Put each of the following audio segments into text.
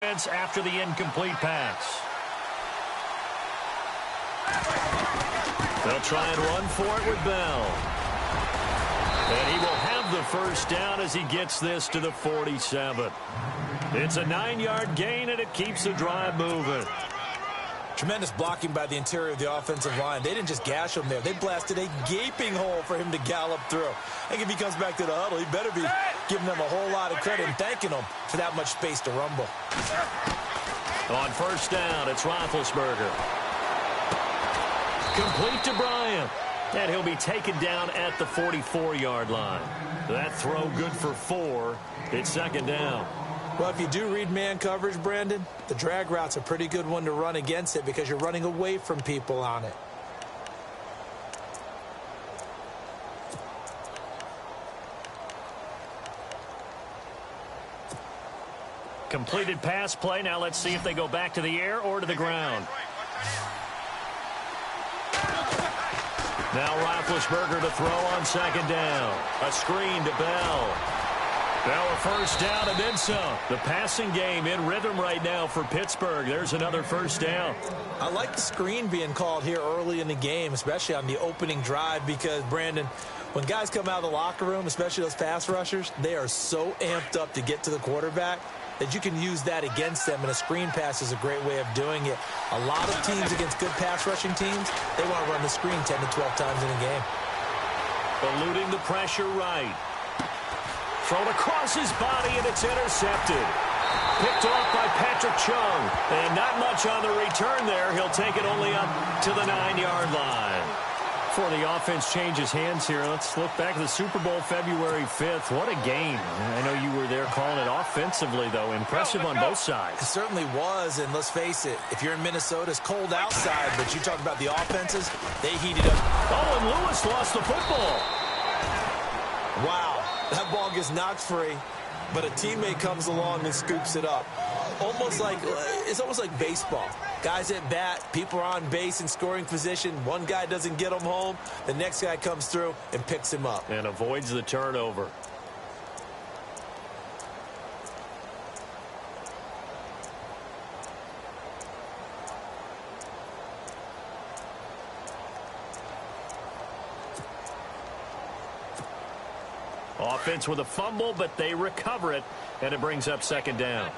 offense after the incomplete pass. They'll try and run for it with Bell. And he will have the first down as he gets this to the 47. It's a 9-yard gain, and it keeps the drive moving. Tremendous blocking by the interior of the offensive line. They didn't just gash him there. They blasted a gaping hole for him to gallop through. I think if he comes back to the huddle, he better be giving them a whole lot of credit and thanking them for that much space to rumble. On first down, it's Roethlisberger. Complete to Bryant. And he'll be taken down at the 44-yard line. That throw good for 4. It's second down. Well, if you do read man coverage, Brandon, the drag route's a pretty good one to run against it because you're running away from people on it. Completed pass play. Now let's see if they go back to the air or to the ground. Now Roethlisberger to throw on second down. A screen to Bell. Now a first down and then some. The passing game in rhythm right now for Pittsburgh. There's another first down. I like the screen being called here early in the game, especially on the opening drive, because, Brandon, when guys come out of the locker room, especially those pass rushers, they are so amped up to get to the quarterback that you can use that against them, and a screen pass is a great way of doing it. A lot of teams against good pass rushing teams, they want to run the screen 10 to 12 times in a game. Eluding the pressure right. Thrown across his body, and it's intercepted. Picked off by Patrick Chung. And not much on the return there. He'll take it only up to the 9-yard line. Before the offense changes hands here, let's look back at the Super Bowl February 5th. What a game. I know you were there calling it offensively, though. Impressive on both sides. It certainly was, and let's face it, if you're in Minnesota, it's cold outside, but you talk about the offenses, they heated up. Oh, and Lewis lost the football. Wow. That ball gets knocked free, but a teammate comes along and scoops it up. It's almost like baseball. Guys at bat, people are on base in scoring position. One guy doesn't get him home. The next guy comes through and picks him up. And avoids the turnover. Offense with a fumble, but they recover it, and it brings up second down.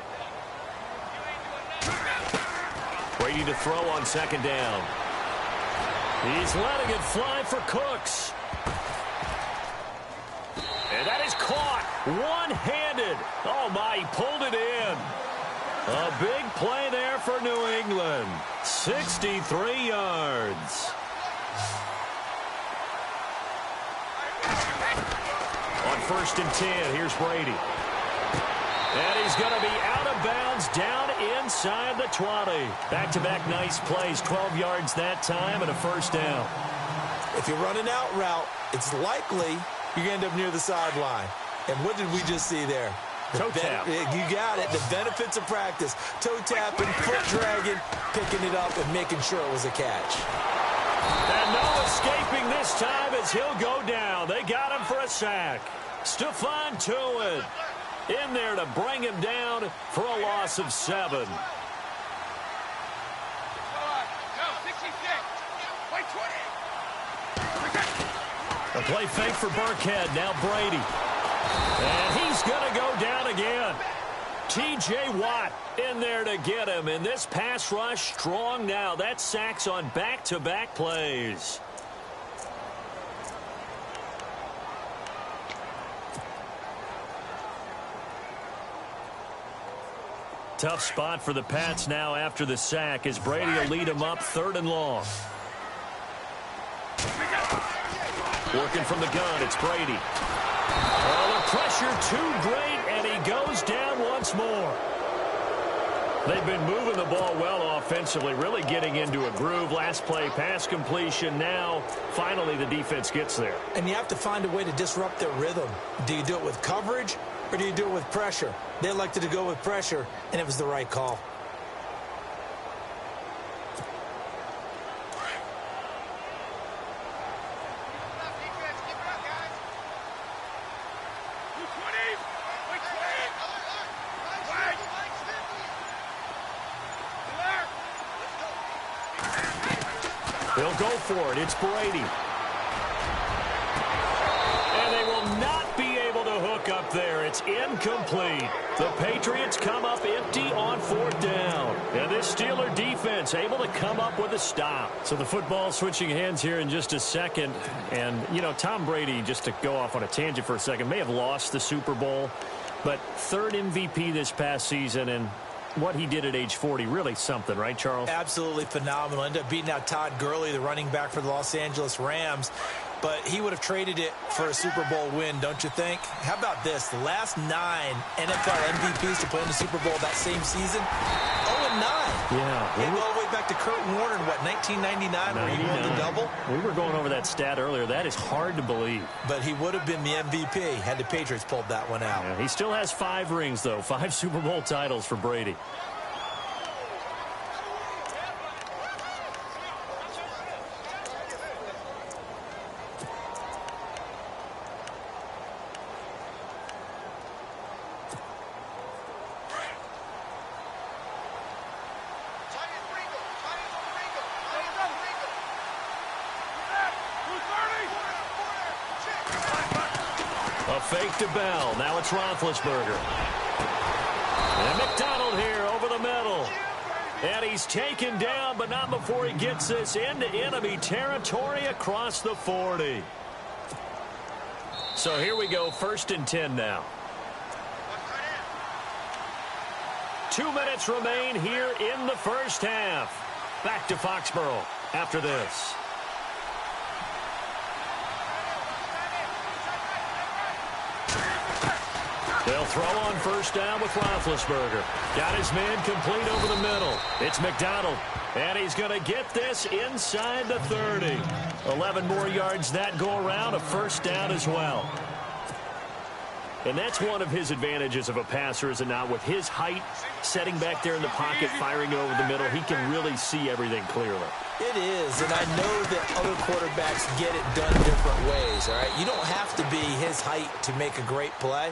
Brady to throw on second down. He's letting it fly for Cooks. And that is caught one-handed. Oh, my, he pulled it in. A big play there for New England. 63 yards. On first and 10, here's Brady. And he's going to be out of bounds down inside the 20. Back-to-back nice plays, 12 yards that time and a first down. If you run an out route, it's likely you're going to end up near the sideline. And what did we just see there? Toe tap. You got it. The benefits of practice. Toe tapping, foot dragging, picking it up, and making sure it was a catch. And no escaping this time as he'll go down. They got him for a sack. Stephon Tuitt in there to bring him down for a loss of 7. A play fake for Burkhead. Now Brady. And he's going to go down again. T.J. Watt in there to get him. And this pass rush strong now. That's sacks on back-to-back plays. Tough spot for the Pats now after the sack as Brady will lead them up 3rd and long. Working from the gun, it's Brady. Oh, the pressure too great, and he goes down once more. They've been moving the ball well offensively, really getting into a groove. Last play, pass completion. Now, finally, the defense gets there. And you have to find a way to disrupt their rhythm. Do you do it with coverage, or do you do it with pressure? They elected to go with pressure, and it was the right call. He'll go for it. It's Brady. And they will not be able to hook up there. It's incomplete. The Patriots come up empty on 4th down. And this Steeler defense able to come up with a stop. So the football switching hands here in just a second. And, you know, Tom Brady, just to go off on a tangent for a second, may have lost the Super Bowl. But 3rd MVP this past season, and what he did at age 40, really something, right, Charles? Absolutely phenomenal. Ended up beating out Todd Gurley, the running back for the Los Angeles Rams. But he would have traded it for a Super Bowl win, don't you think? How about this? The last 9 NFL MVPs to play in the Super Bowl that same season, 0-9. Yeah. He go all the way back to Kurt Warner in, what, 1999, where he won the double? We were going over that stat earlier. That is hard to believe. But he would have been the MVP had the Patriots pulled that one out. Yeah, he still has 5 rings, though. 5 Super Bowl titles for Brady. Fake to Bell. Now it's Roethlisberger. And McDonald here over the middle. And he's taken down, but not before he gets this into enemy territory across the 40. So here we go, 1st and 10 now. 2 minutes remain here in the first half. Back to Foxborough after this. They'll throw on 1st down with Roethlisberger. Got his man complete over the middle. It's McDonald. And he's going to get this inside the 30. 11 more yards that go around. A 1st down as well. And that's one of his advantages of a passer, is it not? With his height, setting back there in the pocket, firing it over the middle, he can really see everything clearly. It is, and I know that other quarterbacks get it done different ways, all right? You don't have to be his height to make a great play.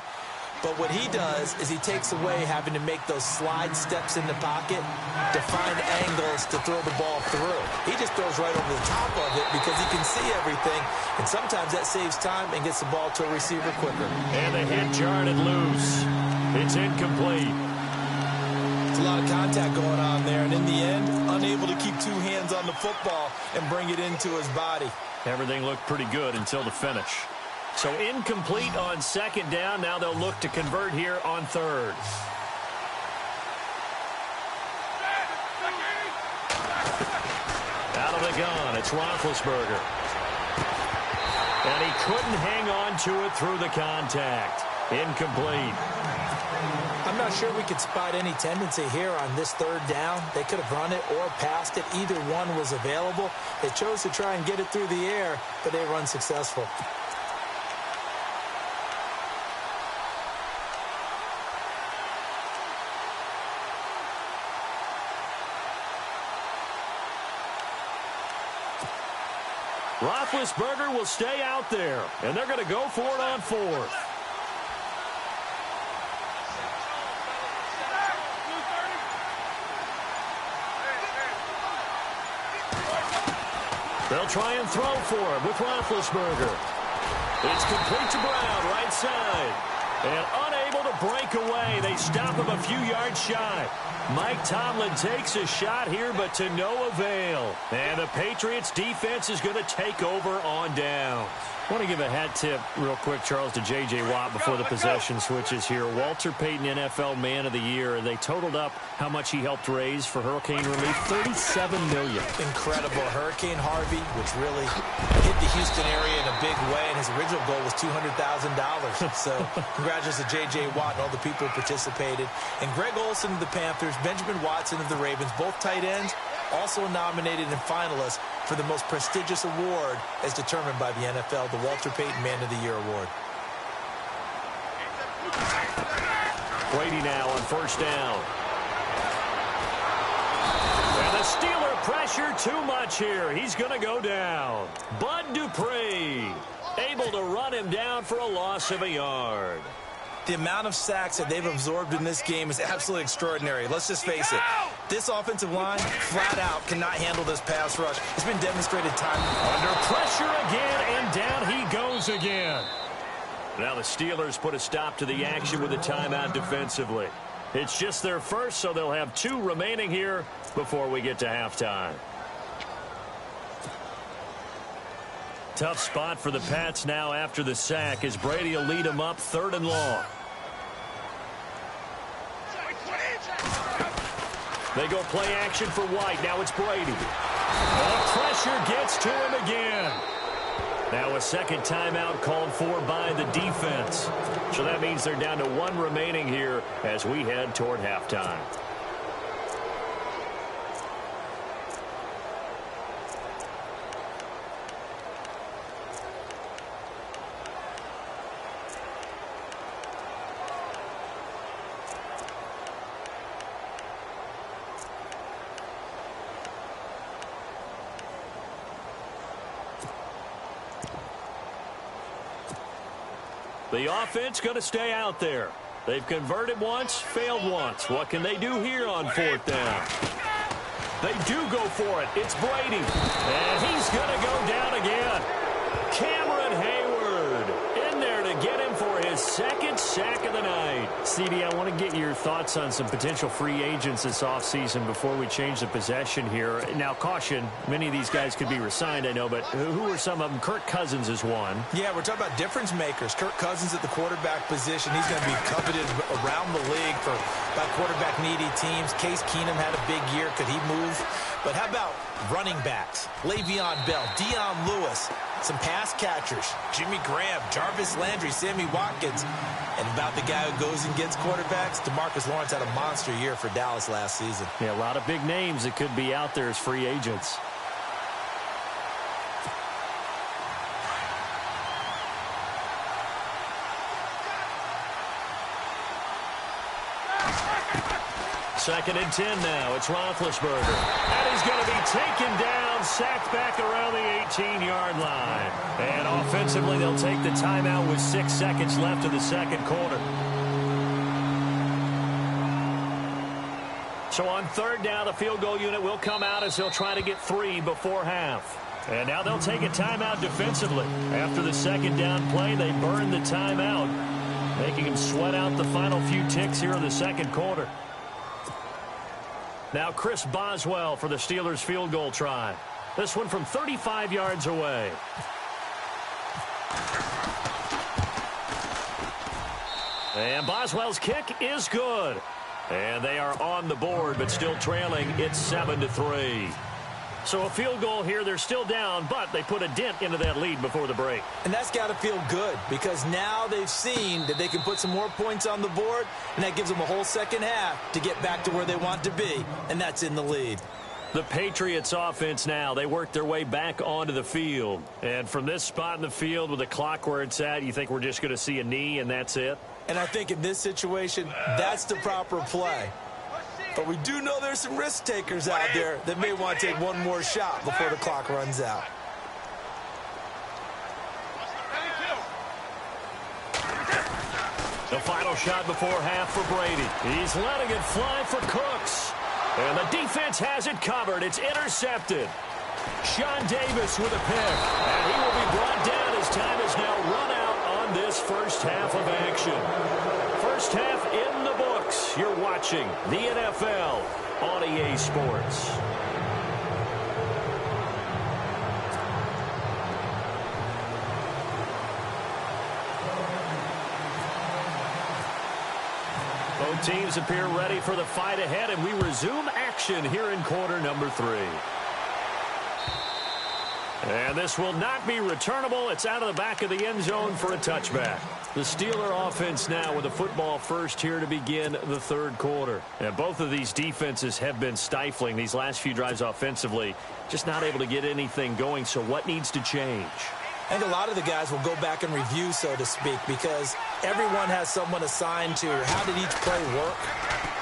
But what he does is he takes away having to make those slide steps in the pocket to find angles to throw the ball through. He just throws right over the top of it because he can see everything, and sometimes that saves time and gets the ball to a receiver quicker. And the hit jarred it loose. It's incomplete. It's a lot of contact going on there, and in the end, unable to keep 2 hands on the football and bring it into his body. Everything looked pretty good until the finish. So incomplete on 2nd down. Now they'll look to convert here on 3rd. Out of the gun, it's Roethlisberger. And he couldn't hang on to it through the contact. Incomplete. I'm not sure we could spot any tendency here on this 3rd down. They could have run it or passed it. Either one was available. They chose to try and get it through the air, but they were unsuccessful. Roethlisberger will stay out there, and they're going to go for it on 4th. They'll try and throw for him with Roethlisberger. It's complete to Brown, right side. And unable to break away. They stop him a few yards shy. Mike Tomlin takes a shot here, but to no avail. And the Patriots defense is going to take over on down. I want to give a hat tip real quick, Charles, to J.J. Watt before the possession switches here. Walter Payton, NFL Man of the Year. They totaled up how much he helped raise for hurricane relief, $37 million. Incredible. Hurricane Harvey, which really hit the Houston area in a big way, and his original goal was $200,000. So congratulations to J.J. Watt and all the people who participated. And Greg Olsen of the Panthers, Benjamin Watson of the Ravens, both tight ends, also nominated and finalists for the most prestigious award as determined by the NFL, the Walter Payton Man of the Year Award. Brady now on 1st down. And the Steeler pressure too much here. He's going to go down. Bud Dupree able to run him down for a loss of a yard. The amount of sacks that they've absorbed in this game is absolutely extraordinary. Let's just face it. This offensive line, flat out, cannot handle this pass rush. It's been demonstrated time. Under pressure again, and down he goes again. Now the Steelers put a stop to the action with a timeout defensively. It's just their first, so they'll have 2 remaining here before we get to halftime. Tough spot for the Pats now after the sack as Brady will lead them up 3rd and long. They go play action for White. Now it's Brady. The pressure gets to him again. Now a second timeout called for by the defense. So that means they're down to 1 remaining here as we head toward halftime. The offense going to stay out there. They've converted once, failed once. What can they do here on 4th down? They do go for it. It's Brady. And he's going to go down again. Cameron Hayward in there to get him for his 2nd sack of the night. CD, I want to get your thoughts on some potential free agents this offseason before we change the possession here. Now, caution, many of these guys could be re-signed, I know, but who are some of them? Kirk Cousins is one. Yeah, we're talking about difference makers. Kirk Cousins at the quarterback position. He's going to be coveted around the league by quarterback-needy teams. Case Keenum had a big year. Could he move? But how about running backs? Le'Veon Bell, Dion Lewis, some pass catchers, Jimmy Graham, Jarvis Landry, Sammy Watkins. And about the guy who goes and gets quarterbacks, DeMarcus Lawrence had a monster year for Dallas last season. Yeah, a lot of big names that could be out there as free agents. Second and 10 now. It's Roethlisberger. And he's going to be taken down, sacked back around the 18-yard line. And offensively, they'll take the timeout with 6 seconds left in the second quarter. So on 3rd down, the field goal unit will come out as he'll try to get 3 before half. And now they'll take a timeout defensively. After the 2nd down play, they burn the timeout, making him sweat out the final few ticks here in the second quarter. Now Chris Boswell for the Steelers field goal try. This one from 35 yards away. And Boswell's kick is good. And they are on the board, but still trailing. It's 7-3. So a field goal here. They're still down, but they put a dent into that lead before the break. And that's got to feel good because now they've seen that they can put some more points on the board, and that gives them a whole second half to get back to where they want to be, and that's in the lead. The Patriots offense now, they work their way back onto the field. And from this spot in the field with the clock where it's at, you think we're just going to see a knee and that's it? And I think in this situation, that's the proper play. But we do know there's some risk takers out there that may want to take one more shot before the clock runs out. The final shot before half for Brady. He's letting it fly for Cooks. And the defense has it covered. It's intercepted. Sean Davis with a pick. And he will be brought down as time is now run out on this first half of action. First half in the books. You're watching the NFL on EA Sports. Both teams appear ready for the fight ahead, and we resume action here in quarter number 3. And this will not be returnable. It's out of the back of the end zone for a touchback. The Steeler offense now with the football first here to begin the third quarter. And both of these defenses have been stifling these last few drives offensively. Just not able to get anything going. So what needs to change? I think a lot of the guys will go back and review, so to speak, because everyone has someone assigned to how did each play work.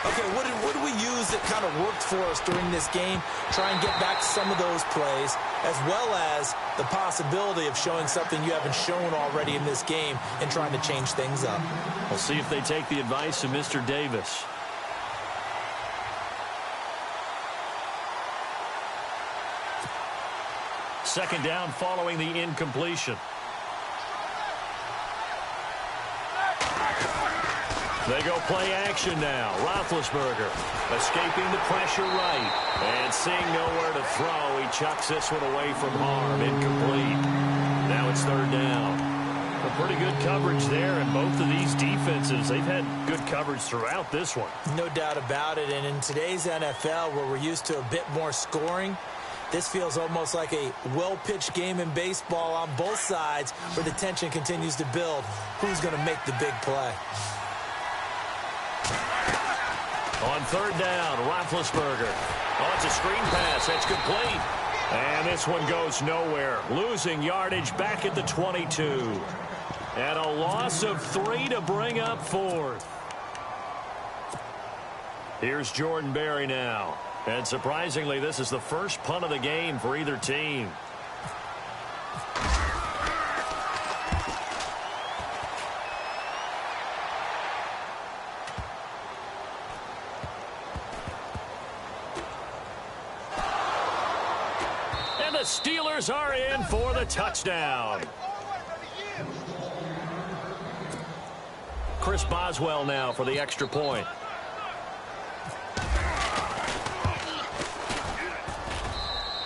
Okay, what did we use that kind of worked for us during this game? Try and get back to some of those plays, as well as the possibility of showing something you haven't shown already in this game and trying to change things up. We'll see if they take the advice of Mr. Davis. Second down following the incompletion. They go play action now. Roethlisberger escaping the pressure right. And seeing nowhere to throw, he chucks this one away from harm. Incomplete. Now it's third down. A pretty good coverage there, and both of these defenses, they've had good coverage throughout this one. No doubt about it, and in today's NFL, where we're used to a bit more scoring, this feels almost like a well-pitched game in baseball on both sides where the tension continues to build. Who's going to make the big play? On third down, Roethlisberger. Oh, it's a screen pass. That's complete. And this one goes nowhere. Losing yardage back at the 22. And a loss of 3 to bring up fourth. Here's Jordan Berry now. And surprisingly, this is the first punt of the game for either team. And the Steelers are in for the touchdown. Chris Boswell now for the extra point.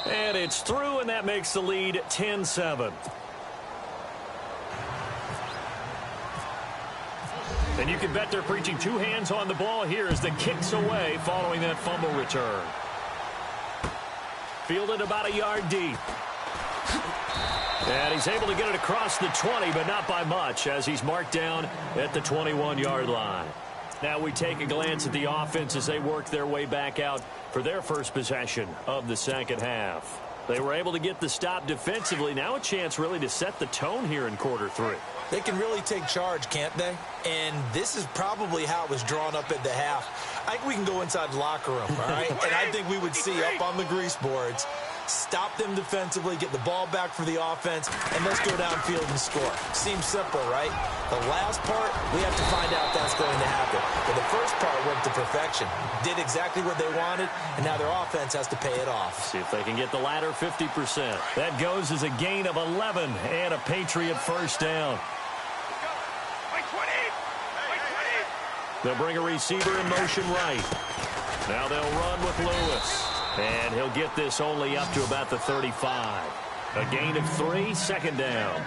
And it's through, and that makes the lead 10-7. And you can bet they're preaching two hands on the ball here as the kick's away following that fumble return. Fielded about a yard deep. And he's able to get it across the 20, but not by much, as he's marked down at the 21-yard line. Now we take a glance at the offense as they work their way back out for their first possession of the second half. They were able to get the stop defensively. Now a chance really to set the tone here in quarter three. They can really take charge, can't they? And this is probably how it was drawn up at the half. I think we can go inside the locker room, all right? And I think we would see up on the grease boards, stop them defensively, get the ball back for the offense, and let's go downfield and score. Seems simple, right? The last part, we have to find out if that's going to happen. But the first part went to perfection. Did exactly what they wanted, and now their offense has to pay it off. See if they can get the latter 50%. That goes as a gain of 11 and a Patriot first down. They'll bring a receiver in motion right. Now they'll run with Lewis. And he'll get this only up to about the 35. A gain of 3, second down.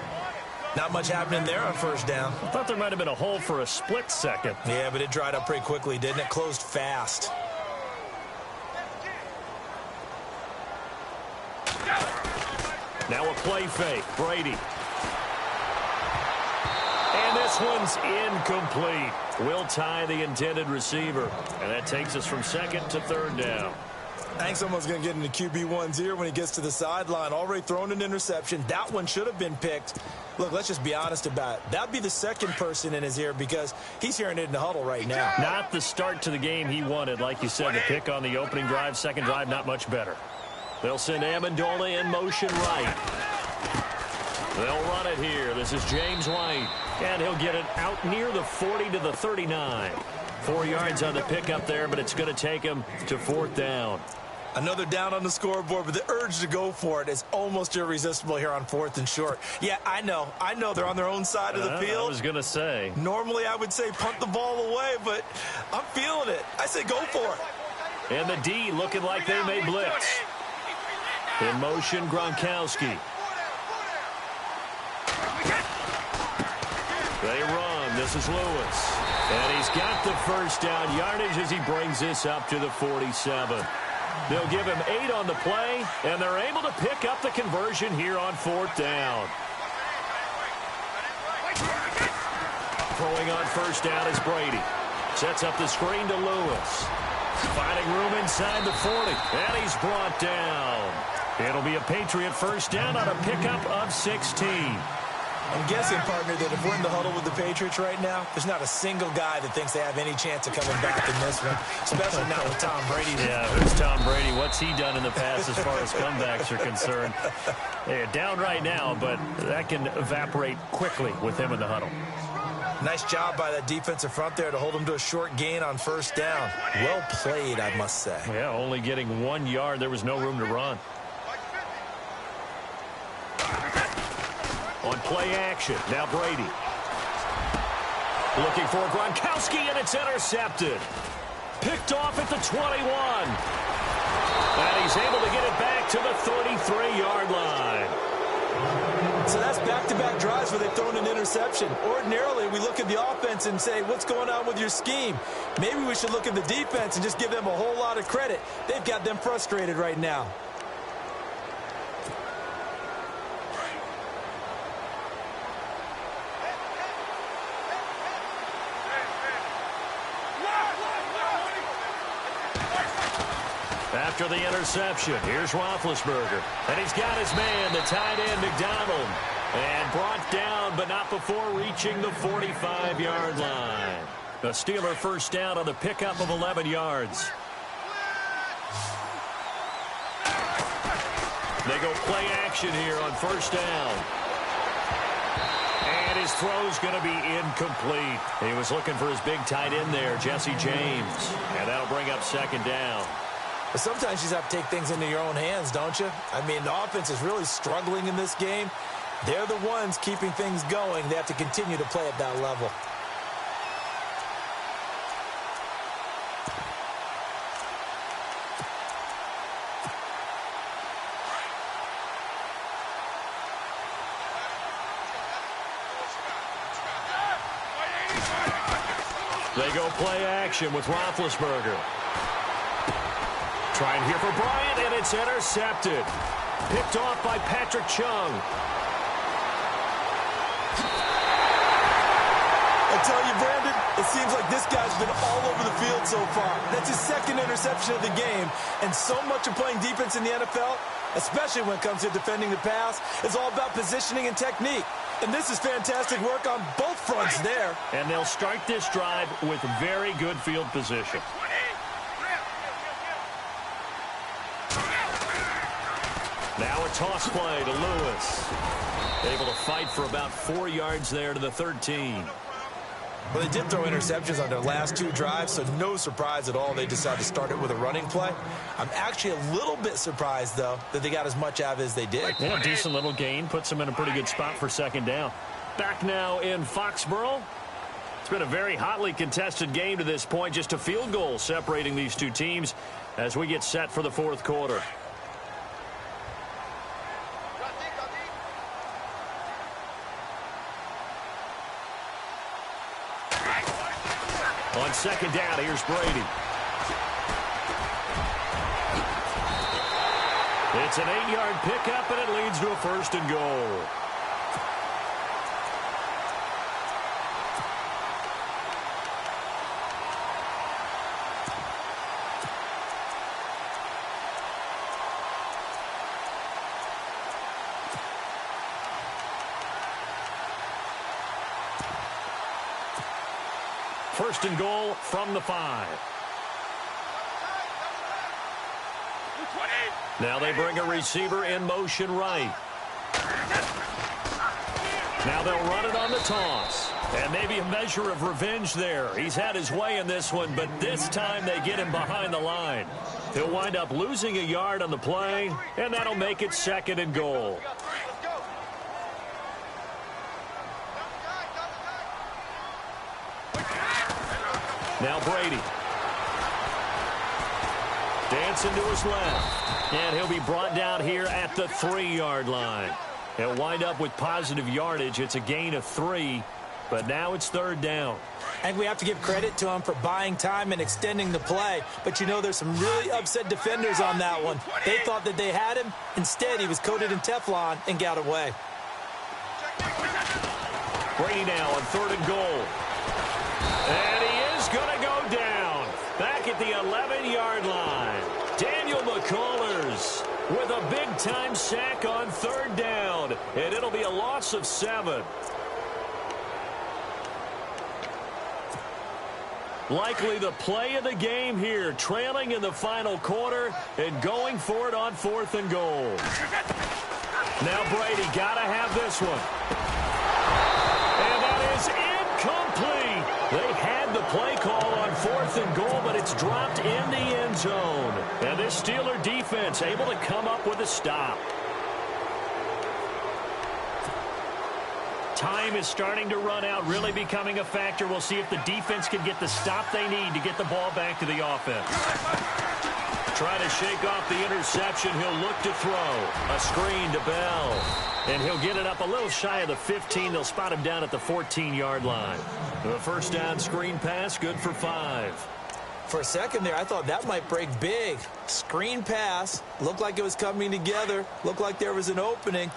Not much happening there on first down. I thought there might have been a hole for a split second. Yeah, but it dried up pretty quickly, didn't it? Closed fast. Now a play fake. Brady. And this one's incomplete. Will tie the intended receiver. And that takes us from second to third down. I think someone's going to get into QB1's ear when he gets to the sideline. Already thrown an interception. That one should have been picked. Look, let's just be honest about it. That'd be the second person in his ear because he's hearing it in the huddle right now. Not the start to the game he wanted. Like you said, the pick on the opening drive, second drive, not much better. They'll send Amendola in motion right. They'll run it here. This is James White. And he'll get it out near the 40 to the 39. 4 yards on the pickup there, but it's going to take him to fourth down. Another down on the scoreboard, but the urge to go for it is almost irresistible here on fourth and short. Yeah, I know they're on their own side of the field. I was going to say. Normally I would say punt the ball away, but I'm feeling it. I say go for it. And the D looking like they may blitz. In motion, Gronkowski. They run. This is Lewis. And he's got the first down yardage as he brings this up to the 47. They'll give him 8 on the play, and they're able to pick up the conversion here on fourth down. Throwing on first down is Brady. Sets up the screen to Lewis. Finding room inside the 40, and he's brought down. It'll be a Patriot first down on a pickup of 16. I'm guessing, partner, that if we're in the huddle with the Patriots right now, there's not a single guy that thinks they have any chance of coming back in this one, especially not with Tom Brady. Yeah, who's Tom Brady? What's he done in the past as far as comebacks are concerned? They're down right now, but that can evaporate quickly with him in the huddle. Nice job by that defensive front there to hold him to a short gain on first down. Well played, I must say. Yeah, only getting 1 yard. There was no room to run. On play action, now Brady. Looking for Gronkowski, and it's intercepted. Picked off at the 21. And he's able to get it back to the 33-yard line. So that's back-to-back drives where they've thrown an interception. Ordinarily, we look at the offense and say, what's going on with your scheme? Maybe we should look at the defense and just give them a whole lot of credit. They've got them frustrated right now. After the interception, here's Roethlisberger. And he's got his man, the tight end, McDonald. And brought down, but not before reaching the 45-yard line. The Steeler first down on the pickup of 11 yards. They go play action here on first down. And his throw's going to be incomplete. He was looking for his big tight end there, Jesse James. And that'll bring up second down. But sometimes you just have to take things into your own hands, don't you? I mean, the offense is really struggling in this game. They're the ones keeping things going. They have to continue to play at that level. They go play action with Roethlisberger. Trying here for Bryant, and it's intercepted. Picked off by Patrick Chung. I tell you, Brandon, it seems like this guy's been all over the field so far. That's his second interception of the game. And so much of playing defense in the NFL, especially when it comes to defending the pass, is all about positioning and technique. And this is fantastic work on both fronts there. And they'll start this drive with very good field position. Now a toss play to Lewis. Able to fight for about 4 yards there to the 13. Well, they did throw interceptions on their last 2 drives, so no surprise at all they decided to start it with a running play. I'm actually a little bit surprised, though, that they got as much out of it as they did. Yeah, decent little gain. Puts them in a pretty good spot for second down. Back now in Foxborough. It's been a very hotly contested game to this point. Just a field goal separating these two teams as we get set for the fourth quarter. On second down, here's Brady. It's an 8-yard pickup, and it leads to a first and goal. First and goal from the 5. Now they bring a receiver in motion right. Now they'll run it on the toss. And maybe a measure of revenge there. He's had his way in this one, but this time they get him behind the line. He'll wind up losing a yard on the play, and that'll make it second and goal. Now Brady. Dancing to his left. And he'll be brought down here at the 3-yard line. He'll wind up with positive yardage. It's a gain of 3, but now it's third down. And we have to give credit to him for buying time and extending the play. But, you know, there's some really upset defenders on that one. They thought that they had him. Instead, he was coated in Teflon and got away. Brady now on third and goal. And he is going to go down back at the 11-yard line. Daniel McCullers with a big-time sack on third down, and it'll be a loss of 7. Likely the play of the game here, trailing in the final quarter and going for it on 4th and goal. Now Brady got to have this one. And that is incomplete. They had the play call on 4th and goal, but it's dropped in the end zone. And this Steeler defense able to come up with a stop. Time is starting to run out, really becoming a factor. We'll see if the defense can get the stop they need to get the ball back to the offense. Trying to shake off the interception. He'll look to throw. A screen to Bell. And he'll get it up a little shy of the 15. They'll spot him down at the 14-yard line. The first down screen pass, good for 5. For a second there, I thought that might break big. Screen pass. Looked like it was coming together. Looked like there was an opening.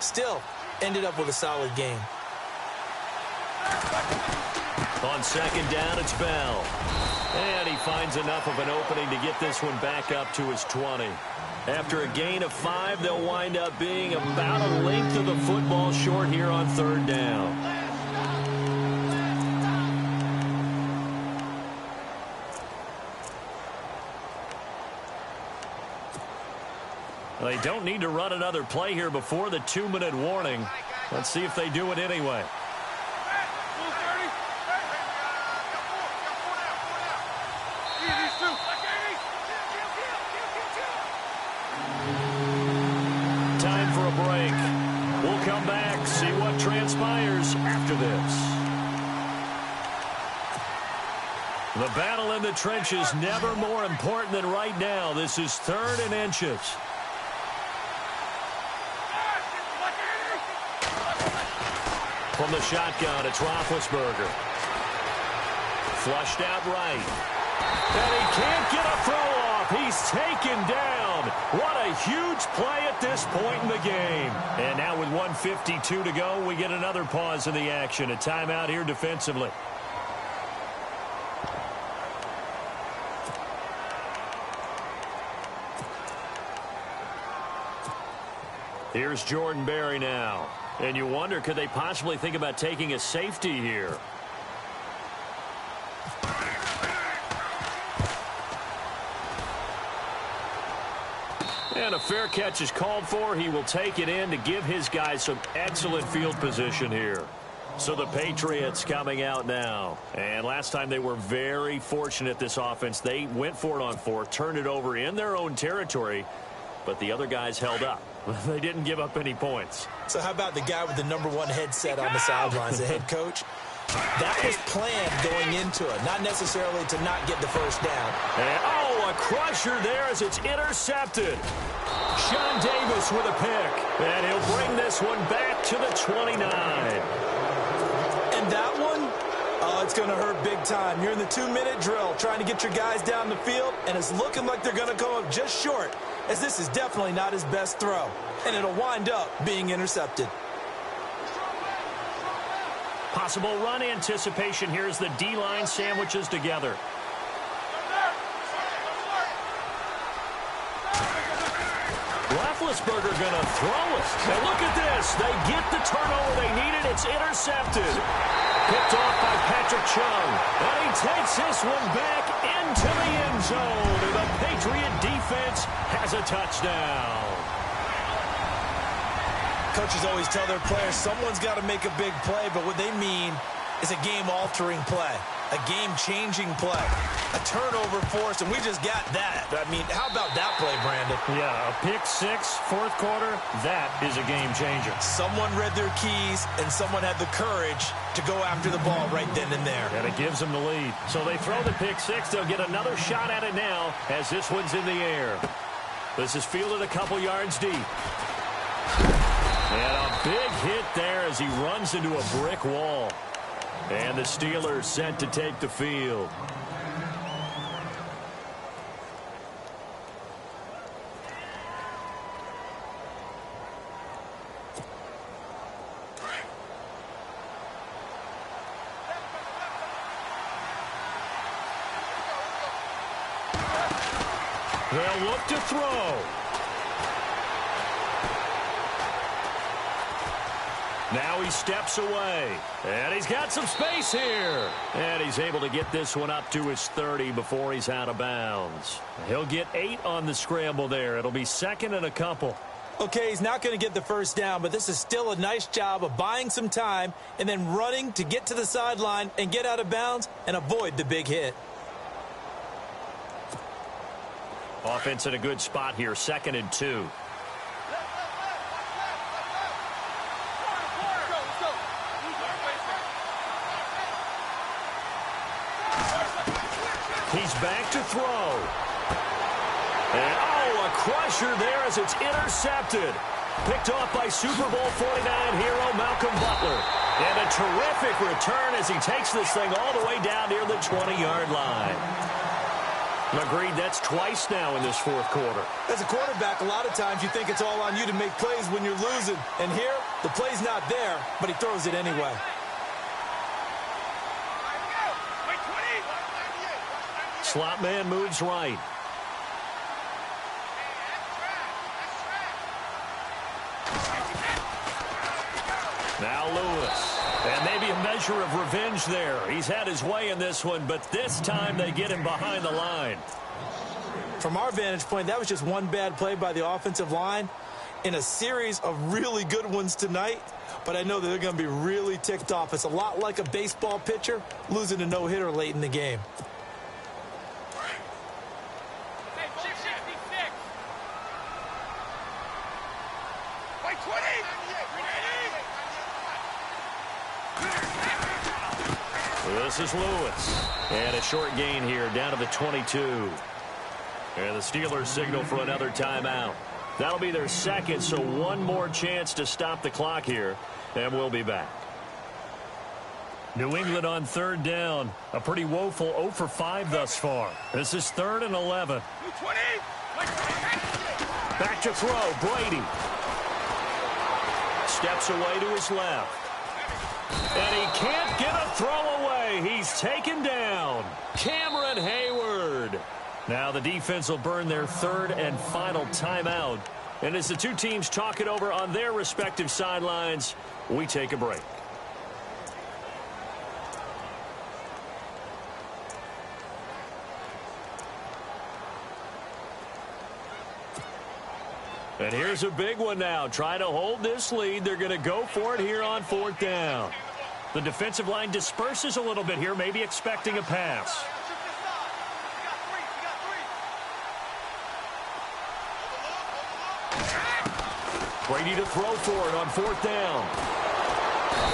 Still, ended up with a solid game. On second down, it's Bell. And he finds enough of an opening to get this one back up to his 20. After a gain of 5, they'll wind up being about a length of the football short here on third down. They don't need to run another play here before the 2-minute warning. Let's see if they do it anyway. Time for a break. We'll come back, see what transpires after this. The battle in the trenches never more important than right now. This is 3rd and inches. From the shotgun, it's Roethlisberger. Flushed out right. And he can't get a throw off. He's taken down. What a huge play at this point in the game. And now with 1:52 to go, we get another pause in the action. A timeout here defensively. Here's Jordan Berry now. And you wonder, could they possibly think about taking a safety here? And a fair catch is called for. He will take it in to give his guys some excellent field position here. So the Patriots coming out now. And last time they were very fortunate, this offense. They went for it on 4, turned it over in their own territory, but the other guys held up. They didn't give up any points. So how about the guy with the #1 headset on the sidelines, the head coach? That was planned going into it, not necessarily to not get the first down. And, oh, a crusher there as it's intercepted. Sean Davis with a pick. And he'll bring this one back to the 29. And that one, oh, it's going to hurt big time. You're in the 2-minute drill trying to get your guys down the field, and it's looking like they're going to come up just short, as this is definitely not his best throw. And it'll wind up being intercepted. Possible run anticipation here as the D-line sandwiches together. Roethlisberger going to throw it. And look at this. They get the turnover they needed. It's intercepted. Picked off by Patrick Chung. And he takes this one back into the end zone. And the Patriot defense has a touchdown. Coaches always tell their players someone's got to make a big play, but what they mean is a game-altering play, a game-changing play, a turnover force, and we just got that. I mean, how about that play, Brandon? Yeah, a pick 6, 4th quarter, that is a game-changer. Someone read their keys, and someone had the courage to go after the ball right then and there. And it gives them the lead. So they throw the pick 6. They'll get another shot at it now as this one's in the air. This is fielded a couple yards deep. And a big hit there as he runs into a brick wall. And the Steelers set to take the field. They'll look to throw. Now he steps away. And he's got some space here. And he's able to get this one up to his 30 before he's out of bounds. He'll get 8 on the scramble there. It'll be second and a couple. Okay, he's not going to get the first down, but this is still a nice job of buying some time and then running to get to the sideline and get out of bounds and avoid the big hit. Offense in a good spot here, second and 2. He's back to throw. And, a crusher there as it's intercepted. Picked off by Super Bowl 49 hero Malcolm Butler. And a terrific return as he takes this thing all the way down near the 20-yard line. Agreed, that's twice now in this fourth quarter. As a quarterback, a lot of times you think it's all on you to make plays when you're losing. And here, the play's not there, but he throws it anyway. Slot man moves right. Now Lewis. And maybe a measure of revenge there. He's had his way in this one, but this time they get him behind the line. From our vantage point, that was just one bad play by the offensive line in a series of really good ones tonight. But I know that they're going to be really ticked off. It's a lot like a baseball pitcher losing a no-hitter late in the game. This is Lewis. And a short gain here down to the 22. And the Steelers signal for another timeout. That'll be their second, so one more chance to stop the clock here. And we'll be back. New England on third down. A pretty woeful 0 for 5 thus far. This is 3rd and 11. Back to throw, Brady. Steps away to his left. And he can't get a throw away. He's taken down. Cameron Hayward. Now the defense will burn their 3rd and final timeout. And as the two teams talk it over on their respective sidelines, we take a break. And here's a big one now. Trying to hold this lead. They're going to go for it here on 4th down. The defensive line disperses a little bit here, maybe expecting a pass. Brady to throw for it on 4th down.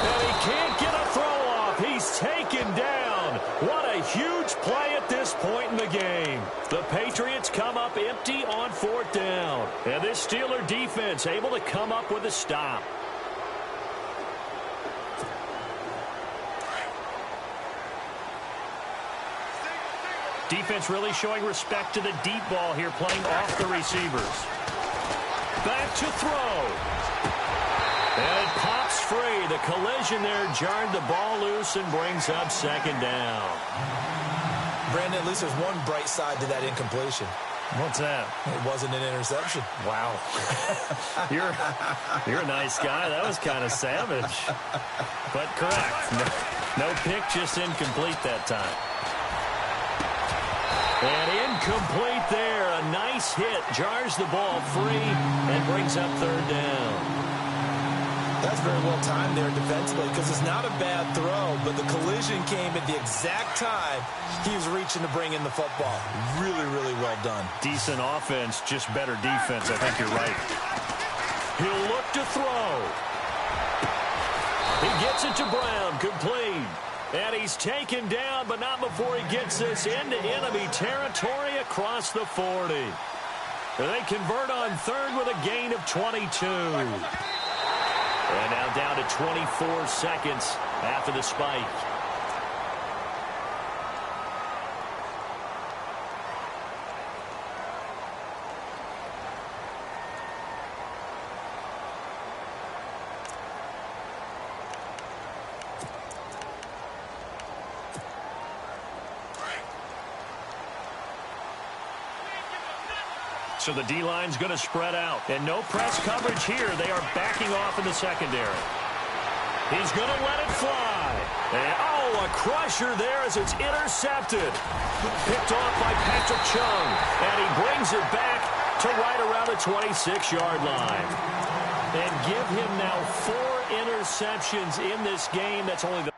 And he can't get a throw off. He's taken down. What a huge play at this point in the game. The Patriots come up empty on 4th down. And this Steeler defense able to come up with a stop. Defense really showing respect to the deep ball here, playing off the receivers. Back to throw. And it pops free. The collision there jarred the ball loose and brings up 2nd down. Brandon, at least there's one bright side to that incompletion. What's that? It wasn't an interception. Wow. You're a nice guy. That was kind of savage. But correct. No pick, just incomplete that time. And incomplete there. A nice hit. Jars the ball free and brings up 3rd down. That's very well timed there defensively because it's not a bad throw, but the collision came at the exact time he was reaching to bring in the football. Really, really well done. Decent offense, just better defense. I think you're right. He'll look to throw. He gets it to Brown. Complete. And he's taken down, but not before he gets this into enemy territory across the 40. They convert on 3rd with a gain of 22. And now down to 24 seconds after the spike. So the D-line's going to spread out. And no press coverage here. They are backing off in the secondary. He's going to let it fly. And, oh, a crusher there as it's intercepted. Picked off by Patrick Chung. And he brings it back to right around the 26-yard line. And give him now 4 interceptions in this game. That's only the